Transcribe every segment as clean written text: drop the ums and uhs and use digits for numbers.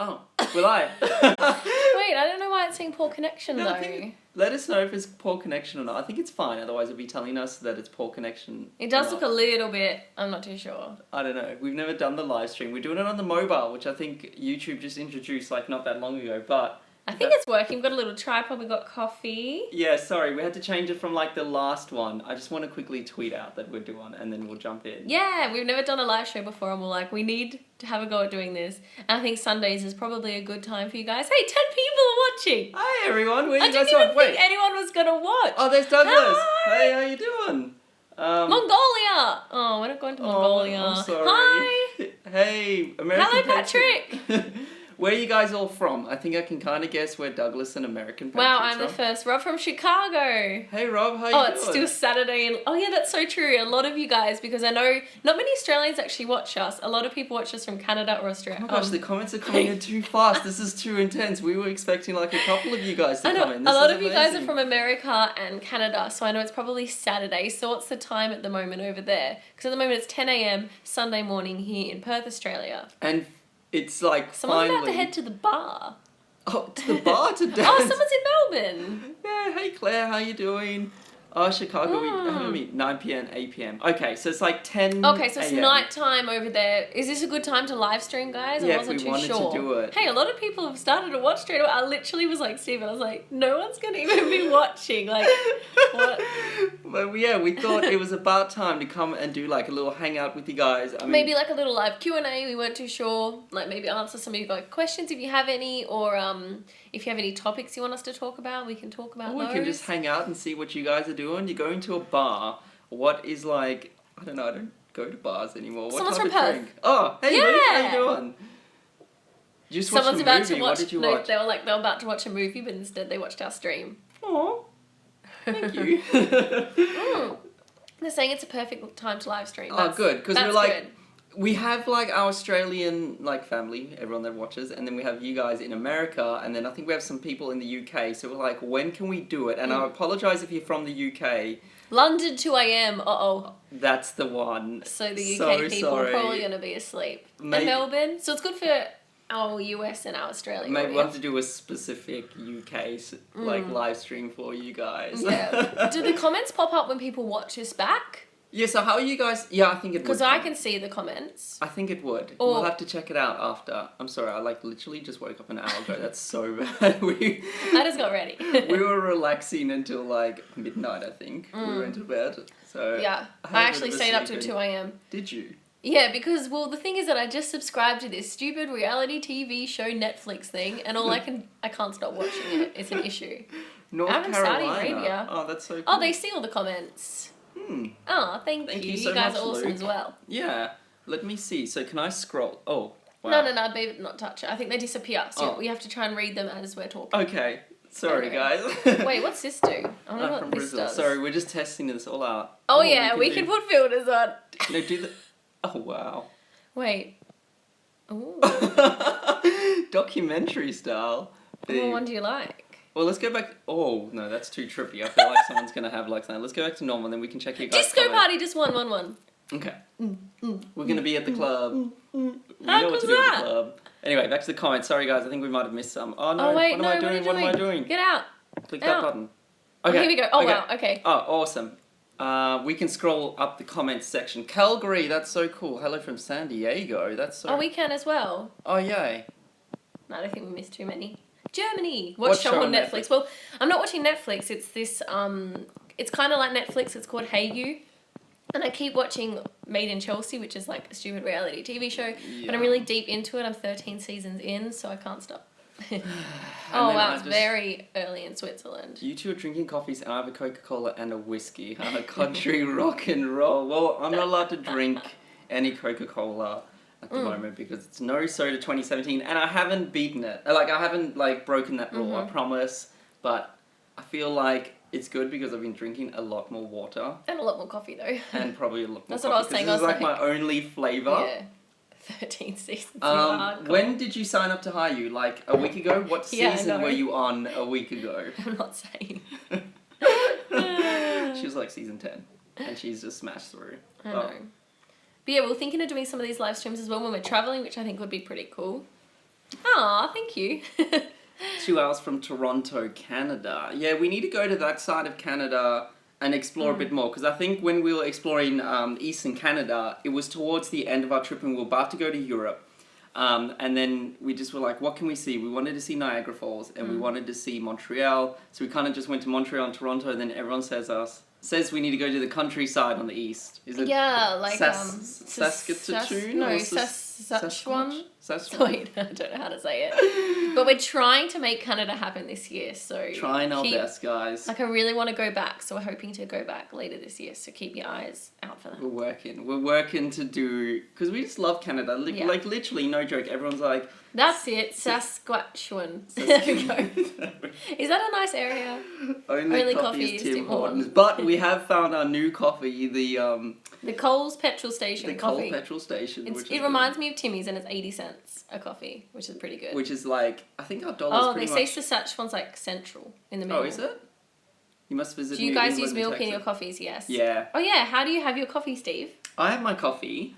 Oh, will I? Wait, I don't know why it's saying poor connection No, though. Let us know if it's poor connection or not. I think it's fine, otherwise it'll be telling us that it's poor connection. It does look a little bit, I'm not too sure. I don't know. We've never done the live stream. We're doing it on the mobile, which I think YouTube just introduced like not that long ago, but... I think it's working. We've got a little tripod, we've got coffee. Yeah, sorry, we had to change it from like the last one. I just want to quickly tweet out that we're doing and then we'll jump in. Yeah, we've never done a live show before and we're like, we need to have a go at doing this. And I think Sundays is probably a good time for you guys. Hey, 10 people are watching! Hi everyone, where you I guys didn't even on? Wait. think anyone was gonna watch. Oh, there's Douglas! Hi! Hey, how you doing? Mongolia! Oh, we're not going to Mongolia. I'm sorry. Hi! Hey, American Hello, Patrick! Where are you guys all from? I think I can kind of guess where Douglas and American Patrick's Wow, I'm from. the first. Rob from Chicago. Hey Rob, how you Oh, doing? it's still Saturday. And oh yeah, that's so true. A lot of you guys, because I know not many Australians actually watch us. A lot of people watch us from Canada or Australia. Oh my gosh, the comments are coming in too fast. This is too intense. We were expecting like a couple of you guys to I know, come in. a lot of you guys are from America and Canada, so I know it's probably Saturday. So what's the time at the moment over there? Because at the moment it's 10 a.m. Sunday morning here in Perth, Australia. And it's like Someone's finally... about to head to the bar. Oh, to the bar to dance? Oh, someone's in Melbourne. Yeah, hey Claire, how you doing? Oh, Chicago, we have a meet 9 p.m, 8 p.m. Okay, so it's like 10 Okay, so it's a.m. night time over there. Is this a good time to live stream, guys? Yeah, I wasn't if we too wanted sure. to do it. Hey, a lot of people have started to watch straight away. I literally was like, Stephen, I was like, no one's going to even be watching. Like, what? But yeah, we thought it was about time to come and do like a little hangout with you guys. I mean, Maybe like a little live Q&A. We weren't too sure. Like maybe answer some of your like, questions if you have any, or if you have any topics you want us to talk about, we can talk about or we those. can just hang out and see what you guys are doing. You're going to a bar. What is like, I don't know, I don't go to bars anymore. What Someone's type from of Perth. drink? Oh, hey, Yeah. Ruth, how you doing? You just watched Someone's a about movie. to watch. What did you no, watch? they were about to watch a movie, but instead they watched our stream. Aw, thank you. They're saying it's a perfect time to live stream. Oh, good, because we're like, good. we have like our Australian like family, everyone that watches, and then we have you guys in America, and then I think we have some people in the UK. So we're like, when can we do it? And I apologise if you're from the UK. London 2 a.m. Uh-oh. That's the one. So the UK So people sorry. are probably going to be asleep. Maybe- And Melbourne. So it's good for our US and our Australia. Maybe we'll have audience. to do a specific UK like live stream for you guys. Yeah. Do the comments pop up when people watch us back? Yeah, so how are you guys? Yeah, I think it would. Because I can see the comments. I think it would. Or- We'll have to check it out after. I'm sorry, I like literally just woke up an hour ago. That's so bad. We I just got ready. we were relaxing until like midnight, I think. We went to bed. So Yeah. had I a actually bit of a stayed up sleep till in. 2 a.m. Did you? Yeah, because, well, the thing is that I just subscribed to this stupid reality TV show Netflix thing, and I can't stop watching it. It's an issue. North I'm in Carolina. Saudi Arabia. Oh, that's so cool. Oh, they see all the comments. Oh, thank you. you You so guys much, are awesome Luke. as well. Yeah. Let me see. So can I scroll? Oh, wow. No, baby, not touch it. I think they disappear, so we have to try and read them as we're talking. Okay. Sorry, Okay. guys. Wait, what's this do? I don't know I'm what from this Brazil. does. Sorry, we're just testing this all out. Oh, yeah, we do- can put filters on. No, do the... Oh, wow. Wait. Ooh. Documentary style. What one do you like? Well, let's go back... Oh, no, that's too trippy. I feel like someone's going to have like something. Let's go back to normal, and then we can check your guys' Disco comment. party, just one. Okay. We're going to be at the club. We How know what cool's to do at that? the club. Anyway, back to the comments. Sorry, guys. I think we might have missed some. Oh, no. Oh, wait, what no, am I what are doing? you What am I doing? Get out. Click Out. that button. Oh, Okay. here we go. Oh, okay. wow, okay. Oh, awesome. We can scroll up the comments section. Calgary, that's so cool. Hello from San Diego. That's so... Oh, we can as well. Oh, yay. No, I don't think we missed too many. Germany. Watch show on Netflix. Well, I'm not watching Netflix. It's this, it's kind of like Netflix. It's called Hey You. And I keep watching Made in Chelsea, which is like a stupid reality TV show. But I'm really deep into it. I'm 13 seasons in, so I can't stop. Oh, then wow. I It's just- very early in Switzerland. You two are drinking coffees and I have a Coca-Cola and a whiskey. Country rock and roll. Well, I'm not allowed to drink any Coca-Cola at the moment because it's No Soda 2017 and I haven't beaten it. Like, I haven't, like, broken that rule, I promise. But I feel like it's good because I've been drinking a lot more water. And a lot more coffee, though. And probably a lot more That's coffee. what I was 'cause saying. This I is, was like, my only flavour. Yeah. 13 seasons. You hardcore. When did you sign up to High You? Like, a week ago? What Yeah, I season know. were you on a week ago? I'm not saying. She was like season 10 and she's just smashed through. I know. But yeah, we're thinking of doing some of these live streams as well when we're traveling, which I think would be pretty cool. Aw, thank you. 2 hours from Toronto, Canada. Yeah, we need to go to that side of Canada and explore a bit more, because I think when we were exploring Eastern Canada, it was towards the end of our trip and we were about to go to Europe. And then we just were like, what can we see? We wanted to see Niagara Falls and we wanted to see Montreal. So we kind of just went to Montreal and Toronto, and then everyone says we need to go to the countryside on the east. Is it Saskatoon? No, Saskatchewan. Wait, I don't know how to say it. But we're trying to make Canada happen this year, so trying our best, guys. Like, I really want to go back, so we're hoping to go back later this year. So keep your eyes out for that. We're working to do, because we just love Canada. Like literally, no joke. Everyone's like, that's it, Saskatchewan. There we go. Is that a nice area? Only coffee is Tim Hortons. But we have found our new coffee, the Coles petrol station coffee. The Coles petrol station. It reminds me of Timmy's, and it's 80 cents a coffee, which is pretty good. Which is like, I think our dollar's pretty much... they say Saskatchewan's like central in the middle. Oh, is it? You must visit Do you guys use milk in your coffees? Yes. Yeah. Oh yeah, how do you have your coffee, Steve? I have my coffee.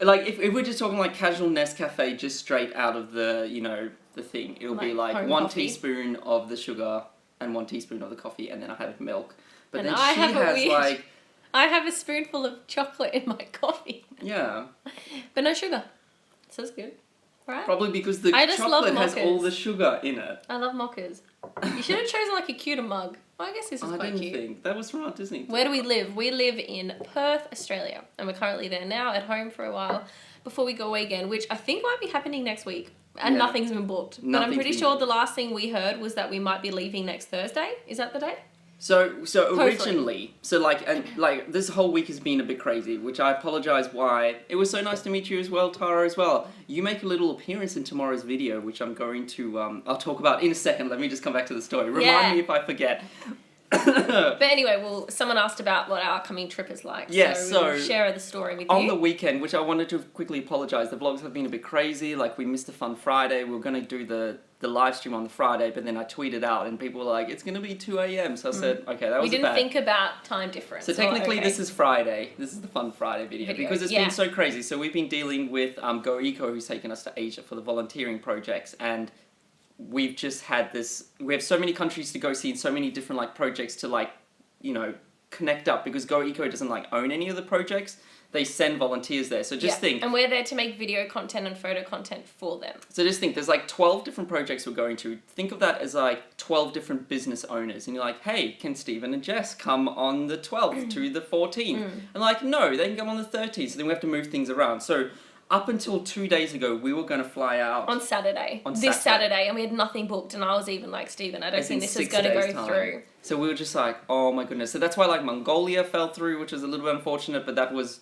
Like, if we're just talking like casual Nescafe, just straight out of the, the thing, it'll be like 1 coffee. teaspoon of the sugar and 1 teaspoon of the coffee, and then I have milk. But And then I she have a has weird- like... I have a spoonful of chocolate in my coffee. Yeah. But no sugar. So it's good. Right? Probably because the I just love chocolate has all mochas. the sugar in it. I love mochas. You should have chosen like a cuter mug. Well, I guess this is I quite didn't cute. think. That was from our Disney. Where do we live? We live in Perth, Australia. And we're currently there now, at home for a while, before we go away again, which I think might be happening next week. And Yeah. nothing's been booked. But I'm pretty sure the last thing we heard was that we might be leaving next Thursday. Is that the day? So Hopefully. originally, like this whole week has been a bit crazy, which I apologize why. It was so nice to meet you as well, Tara, as well. You make a little appearance in tomorrow's video, which I'm going to, I'll talk about in a second. Let me just come back to the story. Remind me if I forget. But anyway, someone asked about what our upcoming trip is like. Yes, so we'll share the story with you. On the weekend, which I wanted to quickly apologize, the vlogs have been a bit crazy. Like, we missed a fun Friday. We were going to do the live stream on the Friday, but then I tweeted out and people were like, it's going to be 2 a.m. So I said, okay, that was We didn't think about time difference. So technically this is Friday. This is the fun Friday video. Because it's been so crazy. So we've been dealing with Go Eco, who's taken us to Asia for the volunteering projects, and we've just had we have so many countries to go see and so many different like projects to connect up, because Go Eco doesn't like own any of the projects. They send volunteers there. So just think. And we're there to make video content and photo content for them. So just think, there's like 12 different projects we're going to. Think of that as like 12 different business owners. And you're like, hey, can Stephen and Jess come on the 12th to the 14th? And like, no, they can come on the 13th. So then we have to move things around. So up until 2 days ago, we were going to fly out. On Saturday. This Saturday. And we had nothing booked. And I was even like, Stephen, I don't think this is going to go through. So we were just like, oh my goodness. So that's why like Mongolia fell through, which was a little bit unfortunate, but that was,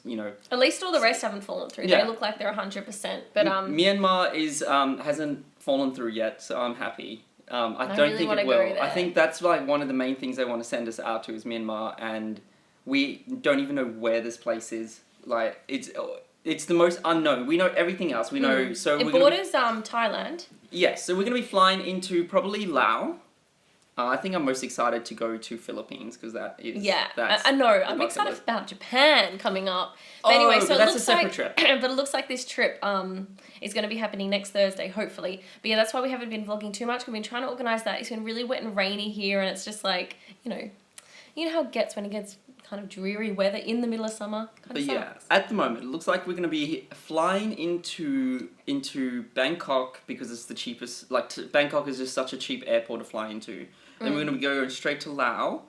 At least all the rest haven't fallen through. Yeah. They look like they're 100%. But Myanmar hasn't fallen through yet, so I'm happy. I don't really think wanna it will. go there. I think that's like one of the main things they want to send us out to is Myanmar, and we don't even know where this place is. Like, it's the most unknown. We know everything else. We know, so it borders Thailand. Yes, so we're going to be flying into probably Laos. I think I'm most excited to go to Philippines, because that is... Yeah, that's I know. the I'm bucket excited list. about Japan coming up. But anyway, so but it that's looks a separate like, trip. but it looks like this trip is going to be happening next Thursday, hopefully. But yeah, that's why we haven't been vlogging too much. We've been trying to organise that. It's been really wet and rainy here, and it's just like, you know how it gets when it gets kind of dreary weather in the middle of summer. But yeah, at the moment, it looks like we're going to be flying into Bangkok, because it's the cheapest. Like, Bangkok is just such a cheap airport to fly into. Then we're going to be going straight to Laos,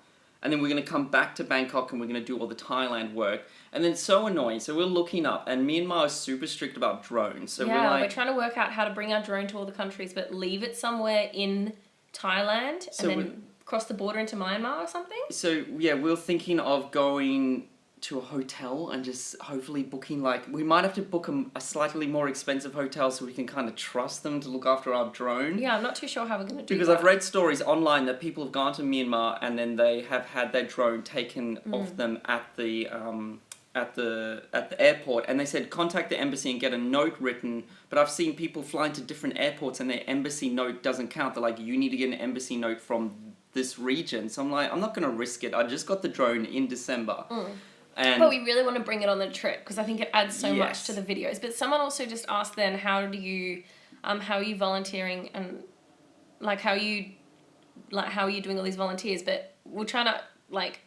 and then we're going to come back to Bangkok, and we're going to do all the Thailand work. And then it's so annoying. So we're looking up, and Myanmar is super strict about drones. So we're trying to work out how to bring our drone to all the countries, but leave it somewhere in Thailand, and then cross the border into Myanmar or something. So yeah, we're thinking of going to a hotel and just hopefully booking, like, we might have to book a slightly more expensive hotel so we can kind of trust them to look after our drone. Yeah, I'm not too sure how we're going to do Because that. I've read stories online that people have gone to Myanmar and then they have had their drone taken off them at the airport, and they said contact the embassy and get a note written. But I've seen people flying to different airports and their embassy note doesn't count. They're like, you need to get an embassy note from this region. So I'm like, I'm not going to risk it. I just got the drone in December. But we really want to bring it on the trip, because I think it adds so much to the videos. But someone also just asked then, how do you how are you volunteering, and like how are you doing all these volunteers? But we're trying to like.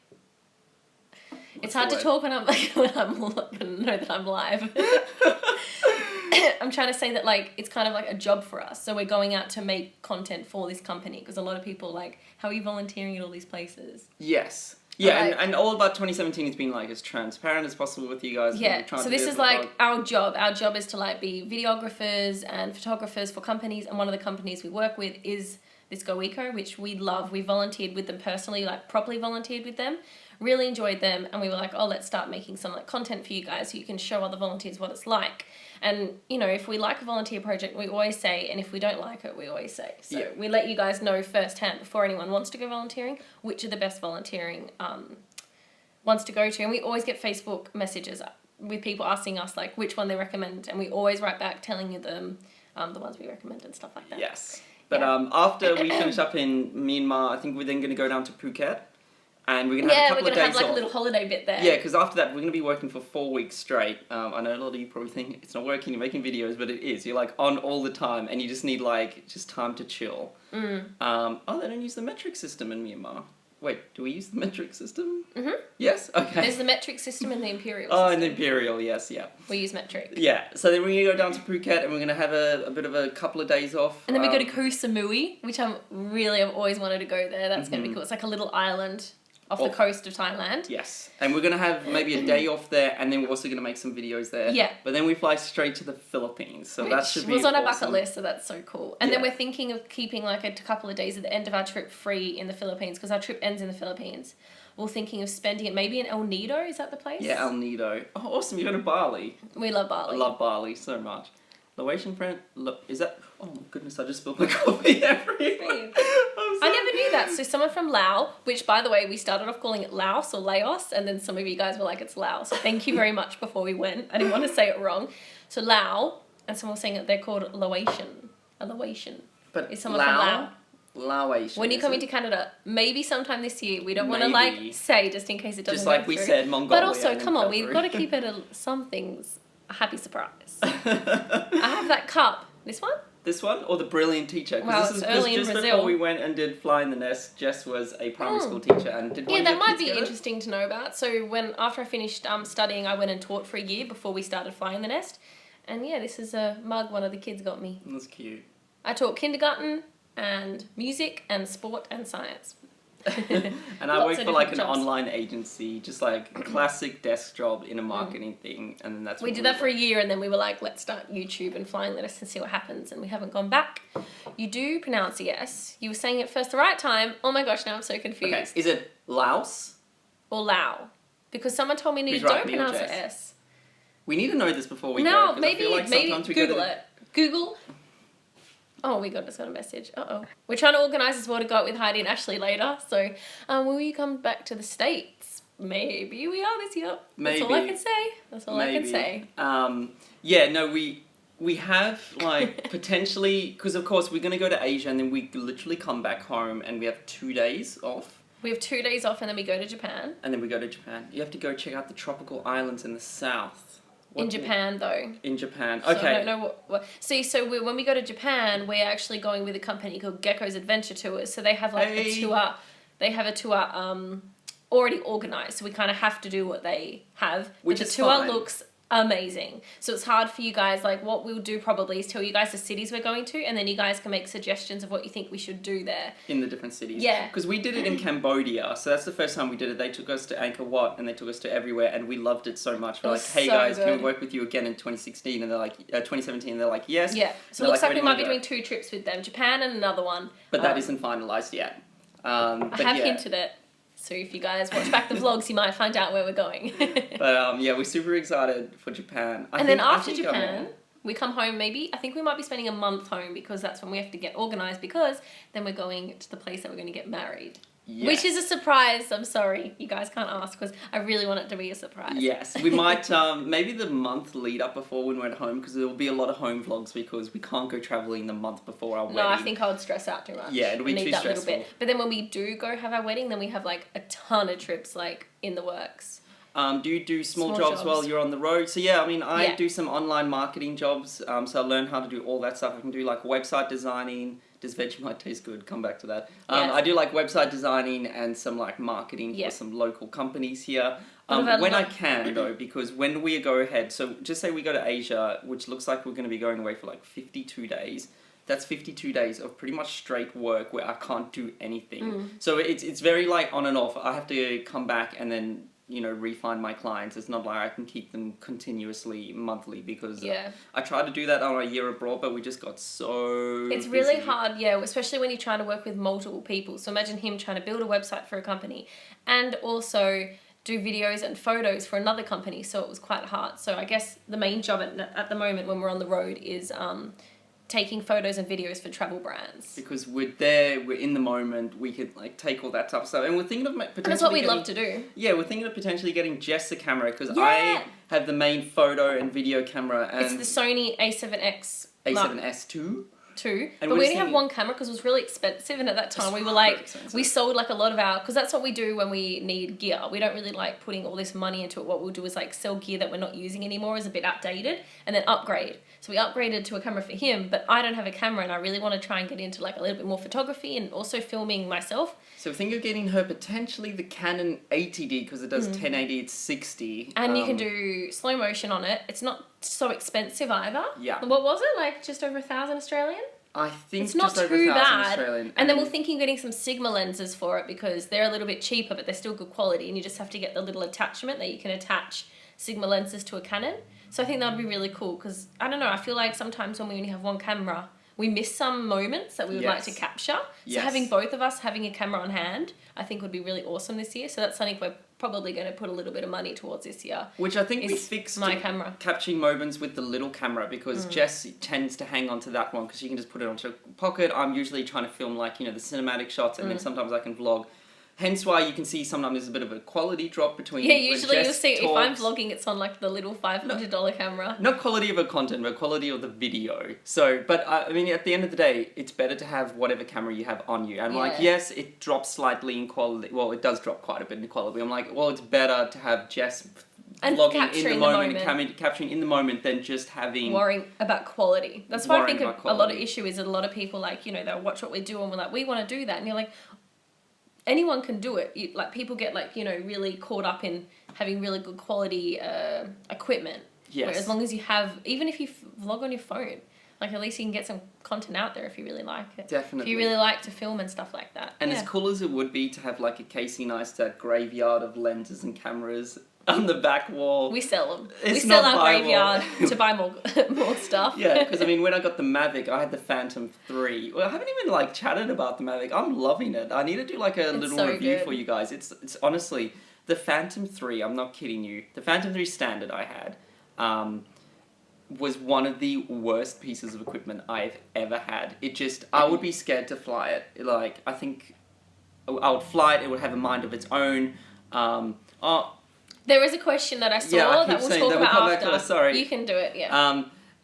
It's hard to talk when I'm like when know that I'm live. I'm trying to say that like it's kind of like a job for us. So we're going out to make content for this company because a lot of people like, how are you volunteering at all these places? Yes. Yeah, like, and all about 2017 has been like as transparent as possible with you guys. Yeah, so this is like our job. Our job is to like be videographers and photographers for companies, and one of the companies we work with is this Go Eco, which we love. We volunteered with them personally, like properly volunteered with them. Really enjoyed them, and we were like, oh, let's start making some like content for you guys so you can show other volunteers what it's like. And you know, if we like a volunteer project, we always say, and if we don't like it, we always say. So we let you guys know firsthand before anyone wants to go volunteering, which are the best volunteering ones to go to. And we always get Facebook messages with people asking us like which one they recommend, and we always write back telling them the ones we recommend and stuff like that. Yes, but after we finish up in Myanmar, I think we're then going to go down to Phuket. And we're going to have a couple of days off. Yeah, we're going to have like a little holiday bit there. Yeah, because after that, we're going to be working for 4 weeks straight. I know a lot of you probably think it's not working, you're making videos, but it is. You're like on all the time, and you just need like just time to chill. They don't use the metric system in Myanmar. Wait, do we use the metric system? Mm-hmm. Yes? Okay. There's the metric system and the imperial system. Oh, and the imperial, yes, yeah. We use metric. Yeah, so then we're going to go down to Phuket, and we're going to have a bit of a couple of days off. And then we go to Koh Samui, which I've always wanted to go there. That's going to be cool. It's like a little island off the coast of Thailand. Yes. And we're going to have maybe a day off there, and then we're also going to make some videos there. Yeah. But then we fly straight to the Philippines, so that should be awesome. It was on our bucket list, so that's so cool. And then we're thinking of keeping like a couple of days at the end of our trip free in the Philippines, because our trip ends in the Philippines. We're thinking of spending it maybe in El Nido, is that the place? Yeah, El Nido. Oh, awesome, you're going to Bali. We love Bali. I love Bali so much. Laotian friend, is that... Oh my goodness, I just spilled my coffee everywhere. I never knew that. So someone from Laos, which by the way, we started off calling it Laos or Laos, and then some of you guys were like, it's Laos. So thank you very much before we went. I didn't want to say it wrong. So Laos, and someone was saying that they're called Laotian. A Laotian. But is someone from Laos? Laotian. When you come into Canada, maybe sometime this year. We don't want to like say just in case it doesn't just like go we through. said, Mongolia. But also, come on, we've got to keep it some things a happy surprise. I have that cup. This one? This one or the brilliant teacher? Wow, this is early in just Brazil. Before we went and did Fly in the Nest, Jess was a primary school teacher and did. Yeah, that might be interesting to know about. So after I finished studying, I went and taught for a year before we started Fly in the Nest, and yeah, this is a mug one of the kids got me. That's cute. I taught kindergarten and music and sport and science. And I worked for like an online agency, just like a classic desk job in a marketing thing, and then that's we did that for a year, and then we were like, let's start YouTube and Flying Lettuce and see what happens, and we haven't gone back. You do pronounce the S. You were saying it first the right time. Oh my gosh, now I'm so confused. Okay, is it Laos or Lao? Because someone told me you don't pronounce the S. We need to know this before we go. No, maybe Google it. Google. Oh, we just got a message. Uh-oh. We're trying to organise as well to go out with Heidi and Ashley later. So, will you come back to the States? Maybe we are this year. Maybe. That's all I can say. That's all I can say. Yeah, no, we have, like, potentially... Because, of course, we're going to go to Asia and then we literally come back home and we have 2 days off. We have 2 days off and then we go to Japan. And then we go to Japan. You have to go check out the tropical islands in the south. In Japan, though. In Japan, okay. So I don't know what... See, so when we go to Japan, we're actually going with a company called Gecko's Adventure Tours. So they have like a tour... They have a tour already organised. So we kind of have to do what they have. Which is the tour looks amazing. So it's hard for you guys. Like what we'll do probably is tell you guys the cities we're going to, and then you guys can make suggestions of what you think we should do there. In the different cities. Yeah. Because we did it in Cambodia. So that's the first time we did it. They took us to Angkor Wat and they took us to everywhere and we loved it so much. We're like, hey guys, can we work with you again in 2016? And they're like, 2017. And they're like, yes. Yeah. So it looks like we might be doing 2 trips with them. Japan and another one. But that isn't finalised yet. I have hinted it. So if you guys watch back the vlogs, you might find out where we're going. But yeah, we're super excited for Japan. Then after Japan, we come home maybe. I think we might be spending a month home because that's when we have to get organised, because then we're going to the place that we're going to get married. Yes. Which is a surprise. I'm sorry. You guys can't ask because I really want it to be a surprise. Yes. We might, maybe the month lead up before when we're at home, because there will be a lot of home vlogs because we can't go travelling the month before our wedding. No, I think I would stress out too much. Yeah, it'll be too stressful. Little bit. But then when we do go have our wedding, then we have like a ton of trips like in the works. Do you do small Small jobs while you're on the road? So yeah, I mean, I Yeah. do some online marketing jobs. So I learned how to do all that stuff. I can do like website designing. Does Vegemite taste good? Come back to that. Yes. I do like website designing and some like marketing Yeah. for some local companies here. What about When I can though, because when we go ahead, so just say we go to Asia, which looks like we're going to be going away for like 52 days. That's 52 days of pretty much straight work where I can't do anything. So it's very like on and off. I have to come back and then, you know, refine my clients. It's not like I can keep them continuously monthly because I tried to do that on a year abroad, but we just got so It's really busy. hard, yeah, especially when you're trying to work with multiple people. So imagine him trying to build a website for a company and also do videos and photos for another company. So it was quite hard. So I guess the main job at the moment when we're on the road is taking photos and videos for travel brands. Because we're there, we're in the moment, we could like take all that type of stuff. And we're thinking of potentially And that's what we love to do. Yeah, we're thinking of potentially getting Jess a camera because Yeah. I have the main photo and video camera and It's the Sony A7 X A7SII. II. And But we're we only have seeing- one camera because it was really expensive, and at that time we were super like, expensive. we sold like a lot of our, because that's what we do when we need gear. We don't really like putting all this money into it. What we'll do is like sell gear that we're not using anymore, is a bit outdated, and then upgrade. So we upgraded to a camera for him, but I don't have a camera, and I really want to try and get into like a little bit more photography and also filming myself. So think of getting her potentially the Canon 80D because it does 1080, it's 60. And you can do slow motion on it. It's not so expensive either. Yeah. What was it? Like just over 1,000 Australian? I think It's not just over too 1,000 bad. Australian. And then we're thinking getting some Sigma lenses for it because they're a little bit cheaper, but they're still good quality. And you just have to get the little attachment that you can attach Sigma lenses to a Canon. So I think that would be really cool because, I don't know, I feel like sometimes when we only have one camera, we miss some moments that we would like to capture. So Yes. having both of us having a camera on hand, I think would be really awesome this year. So that's something we're probably going to put a little bit of money towards this year. Which I think we is fixed my camera. capturing moments with the little camera because Jess tends to hang on to that one because she can just put it onto a pocket. I'm usually trying to film like, you know, the cinematic shots and then sometimes I can vlog. Hence why you can see sometimes there's a bit of a quality drop between Yeah, when usually Jess you'll see talks. if I'm vlogging, it's on like the little $500 camera. Not quality of the content, but quality of the video. So, but I mean, at the end of the day, it's better to have whatever camera you have on you. And like, Yeah. yes, it drops slightly in quality. Well, it does drop quite a bit in quality. I'm like, well, it's better to have Jess And vlogging in capturing the the moment, moment. and capturing in the moment than just having... Worrying about quality. That's why I Worrying think about a lot of quality. issue is that a lot of people like, you know, they'll watch what we do and we're like, we want to do that. And you're like, anyone can do it. You, like people get like, you know, really caught up in having really good quality equipment. Yes. Where as long as you have, even if you vlog on your phone, like at least you can get some content out there if you really like it. Definitely. If you really like to film and stuff like that. And yeah. as cool as it would be to have like a Casey Neistat graveyard of lenses and cameras on the back wall. We sell them. It's We sell not our viable. graveyard to buy more stuff. Yeah, because I mean, when I got the Mavic, I had the Phantom 3. Well, I haven't even like chatted about the Mavic. I'm loving it. I need to do like a little so review good. for you guys. It's honestly the Phantom 3. I'm not kidding you. The Phantom 3 Standard I had was one of the worst pieces of equipment I've ever had. It just I would be scared to fly it. Like I think I would fly it. It would have a mind of its own. There is a question that I saw Yeah, I keep that we'll saying talk that. We'll about come back after. to it, sorry. You can do it, yeah.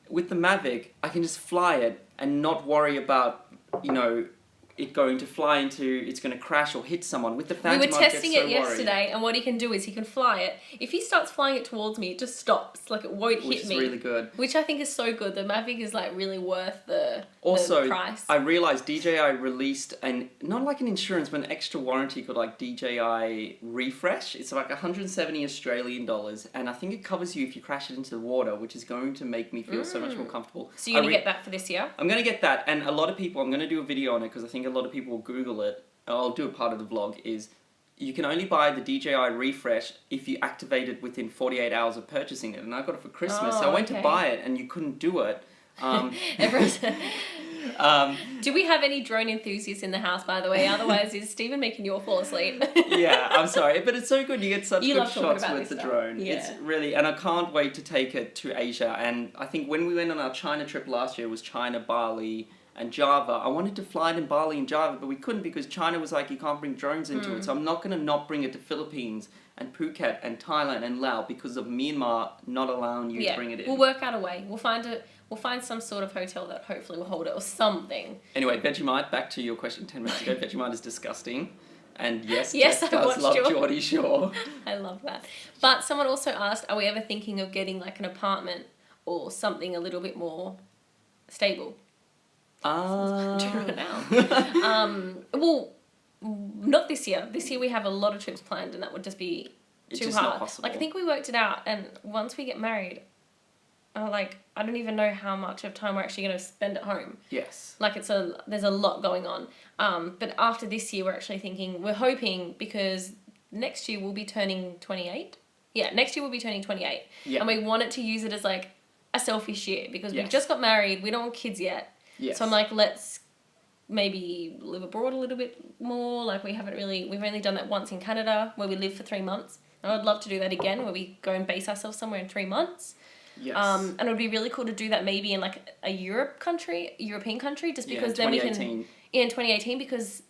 With the Mavic, I can just fly it and not worry about, you know, it going to fly into, it's going to crash or hit someone. With the Phantom, We were I'd get testing so it yesterday, and what he can do is he can fly it. If he starts flying it towards me, it just stops. Like, it won't Which hit is me. really good. Which I think is so good. The Mavic is, like, really worth the price. I realised DJI released not like an insurance, but an extra warranty called like DJI Refresh. It's like 170 Australian dollars, and I think it covers you if you crash it into the water, which is going to make me feel so much more comfortable. So you're going to get that for this year? I'm going to get that, and a lot of people, I'm going to do a video on it because I think a lot of people will Google it. I'll do a part of the vlog, is you can only buy the DJI Refresh if you activate it within 48 hours of purchasing it, and I got it for Christmas, so I went to buy it, and you couldn't do it. Everyone's... Do we have any drone enthusiasts in the house, by the way? Otherwise, is Stephen making you all fall asleep? Yeah, I'm sorry, but it's so good. You get such You good love talking shots about with this the stuff. drone. Yeah. It's really, and I can't wait to take it to Asia. And I think when we went on our China trip last year, it was China, Bali, and Java. I wanted to fly it in Bali and Java, but we couldn't because China was like, you can't bring drones into it. So I'm not going to not bring it to Philippines and Phuket and Thailand and Laos because of Myanmar not allowing you to bring it in. We'll work out a way. We'll find some sort of hotel that hopefully will hold it or something. Anyway, Vegemite, back to your question 10 minutes ago. Vegemite is disgusting. And yes, Yes, Jess I does watched love your- Geordie Shore. I love that. But someone also asked, are we ever thinking of getting like an apartment or something a little bit more stable? Right now. Well, not this year. This year we have a lot of trips planned, and that would just be It's too just hard. not possible. Like, I think we worked it out, and once we get married, I don't even know how much of time we're actually going to spend at home. Yes. Like, there's a lot going on. But after this year, we're hoping, because next year we'll be turning 28. Yeah, next year we'll be turning 28. Yeah. And we wanted to use it as like a selfish year, because we Yes. just got married, we don't want kids yet. Yes. So I'm like, let's maybe live abroad a little bit more. Like, we've only done that once in Canada, where we lived for 3 months. I would love to do that again, where we go and base ourselves somewhere in 3 months. Yes. And it would be really cool to do that maybe in like a European country, just because then we can, 2018. in 2018, because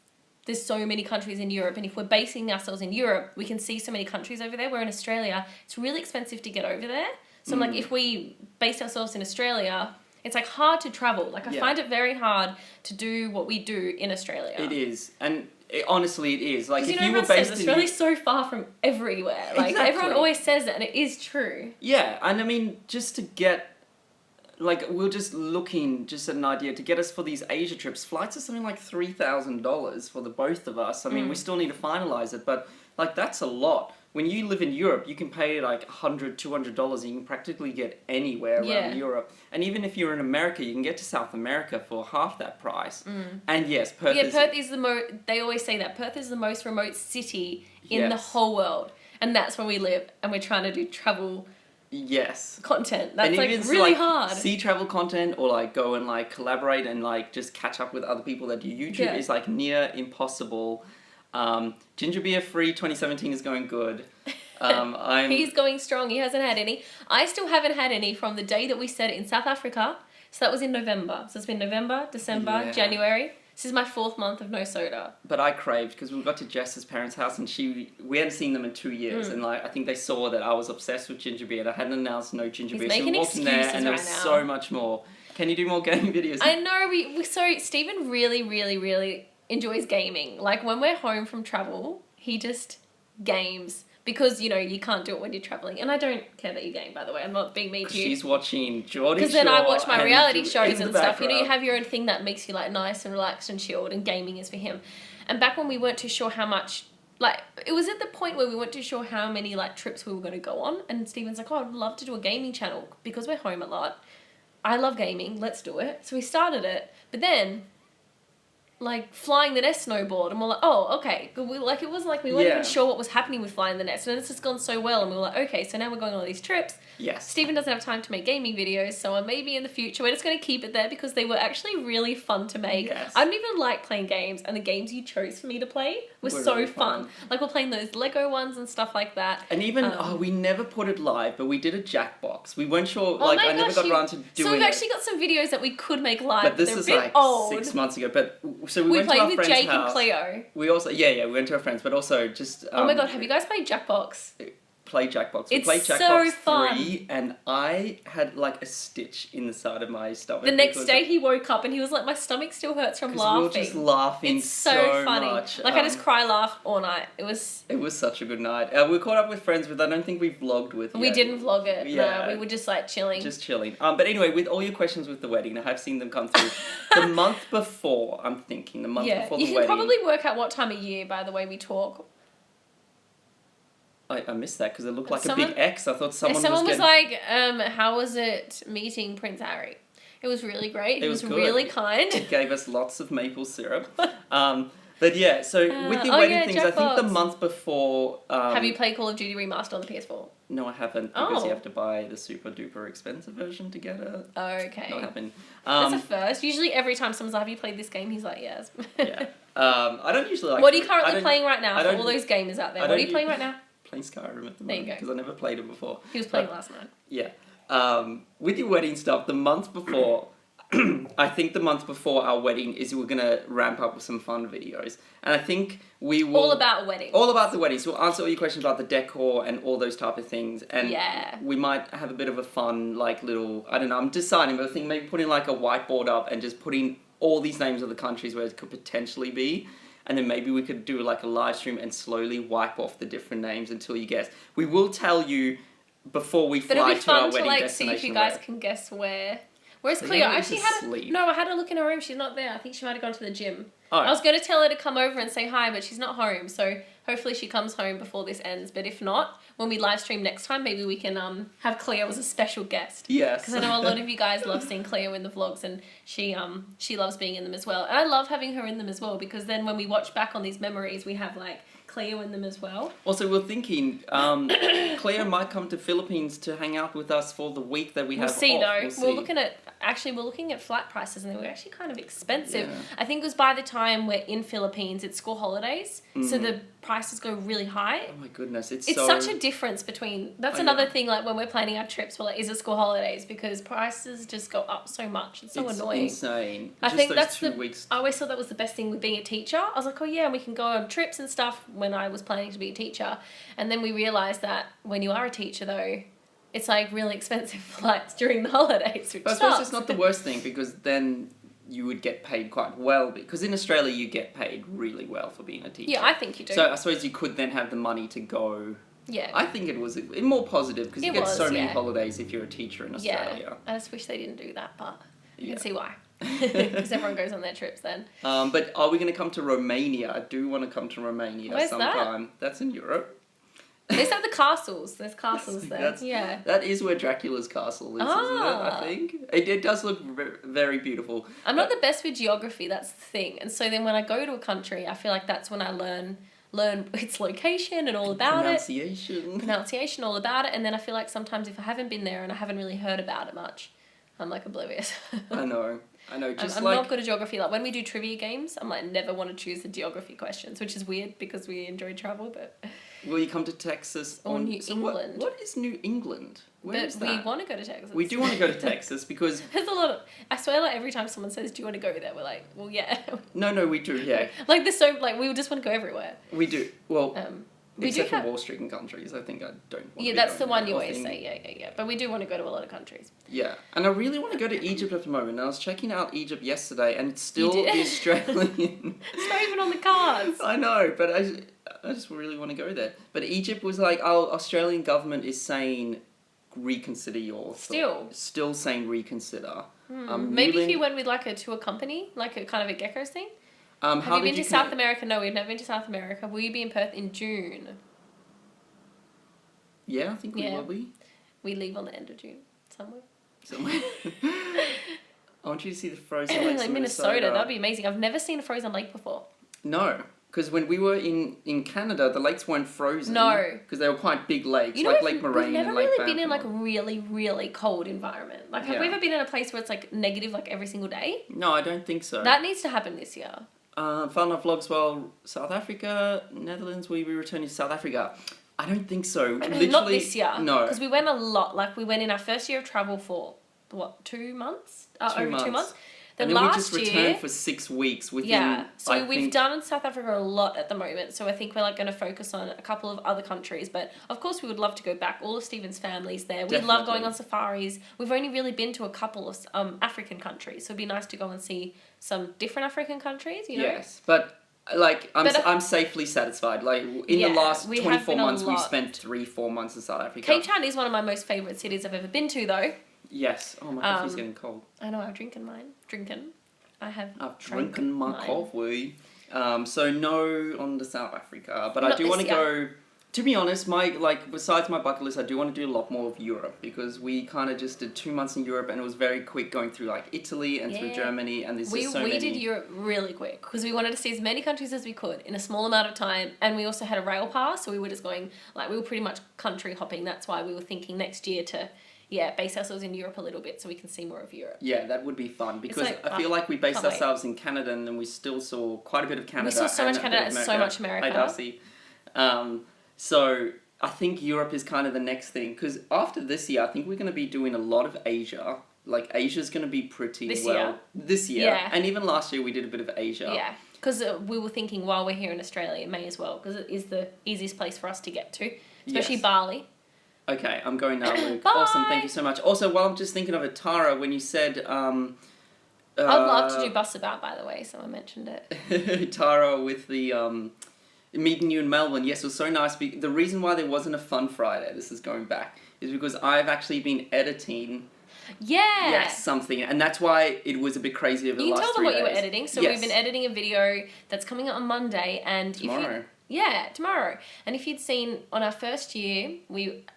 there's so many countries in Europe, and if we're basing ourselves in Europe, we can see so many countries over there, where in Australia, it's really expensive to get over there. So I'm like, if we based ourselves in Australia, it's like hard to travel. Like, I find it very hard to do what we do in Australia. It is. And honestly, it is. Like, Because if you were everyone based says in... Australia's so far from everywhere. Like, Exactly. everyone always says that, and it is true. Yeah, and I mean, just to get... Like, we're just looking, just at an idea, to get us for these Asia trips. Flights are something like $3,000 for the both of us. I mean, we still need to finalise it, but, like, that's a lot. When you live in Europe, you can pay, like, $100, $200, and you can practically get anywhere around Europe. And even if you're in America, you can get to South America for half that price. And yes, Perth is... Perth is they always say that. Perth is the most remote city in the Yes. whole world. And that's where we live, and we're trying to do travel Yes. content. That's And like even really like, hard. see travel content, or like go and like collaborate and like just catch up with other people that do YouTube is like near impossible. Ginger beer free 2017 is going good. He's going strong. He hasn't had any. I still haven't had any from the day that we set it in South Africa. So that was in November. So it's been November, December, January. This is my 4th month of no soda. But I craved, because we got to Jess's parents' house, and we hadn't seen them in 2 years, and like I think they saw that I was obsessed with ginger beer, and I hadn't announced no ginger beer. So we walked in there, and there was so much more. Can you do more gaming videos? I know. So Stephen really, really, really enjoys gaming. Like, when we're home from travel, he just games. Because, you know, you can't do it when you're traveling. And I don't care that you game, by the way. I'm not being mean to you. She's watching Geordie Shore. Because then I watch my reality shows and stuff. You know, you background. have your own thing that makes you, like, nice and relaxed and chilled. And gaming is for him. And back when we weren't too sure how much... Like, it was at the point where we weren't too sure how many, like, trips we were going to go on. And Stephen's like, oh, I'd love to do a gaming channel. Because we're home a lot. I love gaming. Let's do it. So we started it. But then... like flying the nest snowboard, and we're like, oh, okay. But we it wasn't like we weren't even sure what was happening with flying the nest, and it's just gone so well, and we were like, okay, so now we're going on all these trips. Yes. Stephen doesn't have time to make gaming videos, so maybe in the future we're just going to keep it there, because they were actually really fun to make. Yes. I don't even like playing games, and the games you chose for me to play were so really fun. Like, we're playing those Lego ones and stuff like that. And even, we never put it live, but we did a Jackbox. We weren't sure, Oh like, my I never gosh, got around to doing it. So we've actually got some videos that we could make live, But this they're is a bit like old. 6 months ago. But so we We went to played our with friend's Jake house. and Cleo. We also, we went to our friends, but also just... Oh my god, have you guys played Jackbox? Play Jackbox. We It's played so Jackbox fun. 3, and I had like a stitch in the side of my stomach. The next day he woke up and he was like, my stomach still hurts from laughing. We were just laughing It's so funny. much. Like, I just laugh all night. It was such a good night. We caught up with friends, but I don't think we vlogged with We yet. didn't vlog it. Yeah. No, we were just like chilling. Just chilling. But anyway, with all your questions with the wedding, I have seen them come through. The month before, I'm thinking, before the wedding. You can probably work out what time of year by the way we talk. I missed that because it looked like a Someone- big X. I thought someone was getting... like, how was it meeting Prince Harry? It was really great. He was good. really kind. It gave us lots of maple syrup. But yeah, so with the wedding things, I think the Jackbox. month before... Have you played Call of Duty Remastered on the PS4? No, I haven't, because Oh. you have to buy the super duper expensive version to get it. Okay. Not happening. That's a first. Usually every time someone's like, have you played this game? He's like, yes. Yeah. I don't usually like... What are you currently playing right now I for don't- all those gamers out there? I What are don't you playing right now? Playing Skyrim at the There you moment, go. because I never played it before. He was playing last night. Yeah. With your wedding stuff, the month before... I think the month before our wedding is we're going to ramp up with some fun videos. And I think we will... All about weddings. All about the wedding. So we'll answer all your questions about the decor and all those type of things. And Yeah. we might have a bit of a fun, like, little... I don't know, I'm deciding, but I think maybe putting, like, a whiteboard up and just putting all these names of the countries where it could potentially be. and then maybe we could do like a live stream and slowly wipe off the different names until you guess. We will tell you before we But it'll fly be to our fun to wedding like destination. see if you guys can guess where. Where's Cleo Cleo? I is actually had asleep. I had a look in her room. She's not there. I think she might have gone to the gym. Oh. I was going to tell her to come over and say hi, but she's not home. So hopefully she comes home before this ends. But if not, when we live stream next time, maybe we can have Cleo as a special guest. Yes. Because I know a lot of you guys love seeing Cleo in the vlogs, and she loves being in them as well. And I love having her in them as well, because then when we watch back on these memories, we have like Cleo in them as well. Also, we're thinking Cleo might come to Philippines to hang out with us for the week that we have We'll see off. though. We're looking at flight prices, and they were actually kind of expensive. Yeah. I think it was by the time we're in Philippines, it's school holidays, so the prices go really high. Oh my goodness, it's Such a difference between. That's I another know. thing. Like when we're planning our trips, we're like, is it school holidays? Because prices just go up so much. It's so annoying. Insane. I Just think those that's 2 weeks. I always thought that was the best thing with being a teacher. I was like, oh yeah, and we can go on trips and stuff when I was planning to be a teacher. And then we realised that when you are a teacher though, it's like really expensive flights during the holidays, which But I suppose sucks. it's not the worst thing, because then you would get paid quite well, because in Australia you get paid really well for being a teacher. Yeah, I think you do. So I suppose you could then have the money to go. Yeah. I think it was more positive, because you It get was, so many yeah. holidays if you're a teacher in Australia. Yeah. I just wish they didn't do that, but you Yeah. can see why. Because everyone goes on their trips then. But are we going to come to Romania? I do want to come to Romania Where's that? sometime. That's in Europe. They have the castles. There's castles there. That's- Yeah. That is where Dracula's castle is, isn't it? Ah. I think. It does look very beautiful. I'm not the best with geography, that's the thing. And so then when I go to a country, I feel like that's when I learn its location and all about pronunciation, all about it. And then I feel like sometimes if I haven't been there and I haven't really heard about it much, I'm like oblivious. I know. Just I'm like not good at geography. Like when we do trivia games, I'm like never want to choose the geography questions, which is weird because we enjoy travel, but will you come to Texas or New England? What is New England? Where is but that? we want to go to Texas. We do want to go to Texas because There's a lot of. I swear, like every time someone says, "Do you want to go there?" We're like, "Well, yeah." no, we do. Yeah, Like there's so like we just want to go everywhere. we do. Well, We except do for have. Wall-stricken countries, I think I don't. Want Yeah, to that's be the going one there, you I always think. say. Yeah. But we do want to go to a lot of countries. Yeah, and I really want to go to Egypt at the moment. And I was checking out Egypt yesterday, and it's still did? the Australian. It's not even on the cards. I know, but I just really want to go there. But Egypt was like, our Australian government is saying reconsider your still saying reconsider. Maybe if you went with like a tour company, like a kind of a geckos thing. Have you been to South America? No, we've never been to South America. Will you be in Perth in June? Yeah, I think we will be. We leave on the end of June somewhere. I want you to see the frozen lakes Like in Minnesota, that'd be amazing. I've never seen a frozen lake before. No, because when we were in Canada, the lakes weren't frozen. No. Because they were quite big lakes, You know, like Lake Moraine we've never and Lake really been in like a Bampton. really, really cold environment. Like, have we Yeah. ever been in a place where it's like negative like every single day? No, I don't think so. That needs to happen this year. Fun enough vlogs, well, South Africa, Netherlands, we returning to South Africa. I don't think so. Literally, Not this year. No. Because we went a lot. Like, we went in our first year of travel for, 2 months? Over 2 months. And then we just returned for 6 weeks within, so we've done South Africa a lot at the moment, so I think we're like going to focus on a couple of other countries, but of course we would love to go back. All of Stephen's family's there. We love going on safaris. We've only really been to a couple of African countries, so it'd be nice to go and see some different African countries, you know? Yes, but like I'm safely satisfied. Like in the last 24 months, we've spent 3-4 months in South Africa. Cape Town is one of my most favourite cities I've ever been to, though. Yes. Oh, my coffee's getting cold. I know, I'm drinking mine. I've drinking my coffee. So no on to South Africa, but Not I do want to this go. To be honest, besides my bucket list, I do want to do a lot more of Europe because we kind of just did 2 months in Europe and it was very quick going through like Italy and through Germany and there's just so many. We did Europe really quick because we wanted to see as many countries as we could in a small amount of time, and we also had a rail pass, so we were just going like we were pretty much country hopping. That's why we were thinking next year to base ourselves in Europe a little bit so we can see more of Europe. Yeah, that would be fun because like, I feel like we based ourselves in Canada and then we still saw quite a bit of Canada. We saw so much Canada and so much America. Hi, Darcy. So I think Europe is kind of the next thing because after this year, I think we're going to be doing a lot of Asia. Like Asia's going to be pretty this year. Yeah. And even last year we did a bit of Asia. Yeah, because we were thinking while we're here in Australia, it may as well because it is the easiest place for us to get to, especially Bali. Okay, I'm going now, Luke. Bye. Awesome, thank you so much. Also, while I'm just thinking of it, Tara, when you said I'd love to do Bus About, by the way, someone mentioned it. Tara with the meeting you in Melbourne. Yes, it was so nice. The reason why there wasn't a Fun Friday, this is going back, is because I've actually been editing. Yeah. Yes, something, and that's why it was a bit crazy over the last 3 days. You can tell them what you were editing. So yes. we've been editing a video that's coming out on Monday, and tomorrow. Tomorrow. And if you'd seen on our first year,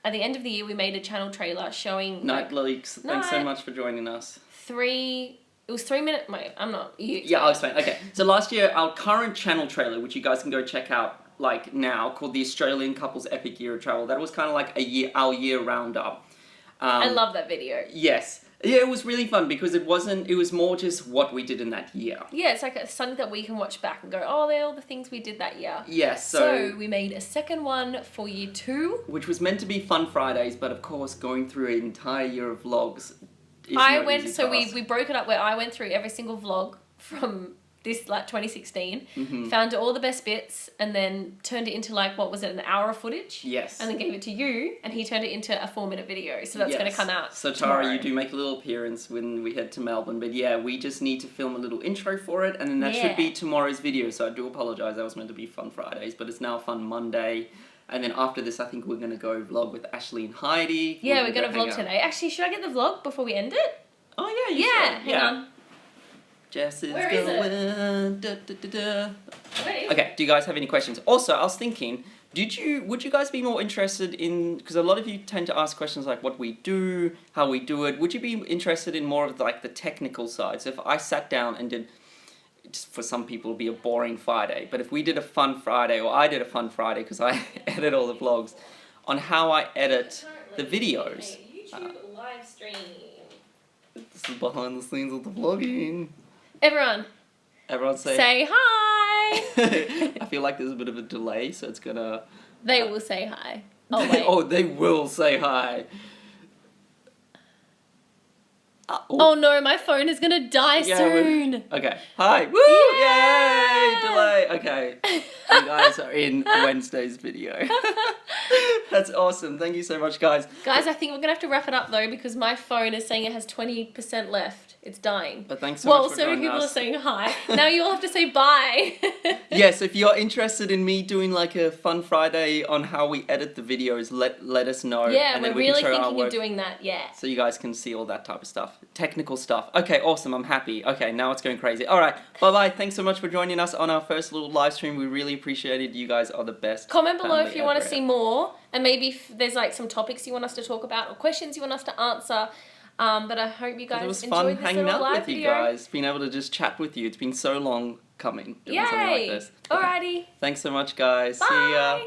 at the end of the year we made a channel trailer showing Night Leaks. Thanks so much for joining us. It was 3 minutes. Wait, I'm not. Yeah, I'll explain. Okay, so last year our current channel trailer, which you guys can go check out like now, called the Australian Couples Epic Year of Travel. That was kind of like our year roundup. I love that video. Yes. Yeah, it was really fun because it was more just what we did in that year. Yeah, it's like something that we can watch back and go, oh, they're all the things we did that year. Yes, so we made a second one for year 2. Which was meant to be Fun Fridays, but of course going through an entire year of vlogs is we broke it up where I went through every single vlog from this like 2016, found all the best bits, and then turned it into like, what was it, an hour of footage? Yes. And then gave it to you, and he turned it into a 4-minute video. So that's going to come out So tomorrow. Tara, you do make a little appearance when we head to Melbourne, but yeah, we just need to film a little intro for it, and then that should be tomorrow's video. So I do apologise, that was meant to be Fun Fridays, but it's now Fun Monday. And then after this, I think we're going to go vlog with Ashley and Heidi. Yeah, we're going to vlog today. Actually, should I get the vlog before we end it? Oh yeah, you should. Hang on. Jess is Where is going. Wait. Okay, do you guys have any questions? Also, I was thinking, would you guys be more interested in, because a lot of you tend to ask questions like what we do, how we do it, would you be interested in more of like the technical side? So if I sat down and did, for some people it'd be a boring Friday, but if we did a Fun Friday, or I did a Fun Friday because I edit all the vlogs, on how I edit the videos. YouTube live stream. This is behind the scenes of the vlogging. Everyone say hi. I feel like there's a bit of a delay, so it's gonna... They will say hi. Oh, wait. Oh, they will say hi. Oh no, my phone is gonna die soon. Okay. Hi. Woo! Yay! Delay. Okay. You guys are in Wednesday's video. That's awesome. Thank you so much, guys. Guys, I think we're gonna have to wrap it up though, because my phone is saying it has 20% left. It's dying. But thanks so much for joining people us. are saying hi. Now you all have to say bye. Yes, if you're interested in me doing like a Fun Friday on how we edit the videos, let us know. Yeah, and then we're we can really show our thinking work. of doing that, yeah. So you guys can see all that type of stuff. Technical stuff. Okay, awesome. I'm happy. Okay, now it's going crazy. All right, bye-bye. Thanks so much for joining us on our first little live stream. We really appreciate it. You guys are the best. Comment below family if you want to ever. see more, and maybe if there's like some topics you want us to talk about or questions you want us to answer. But I hope you guys It was enjoyed fun this hanging little out live with you video. guys. Being able to just chat with you. It's been so long coming doing something like Yay! this. Alrighty. Thanks so much, guys. Bye. See ya.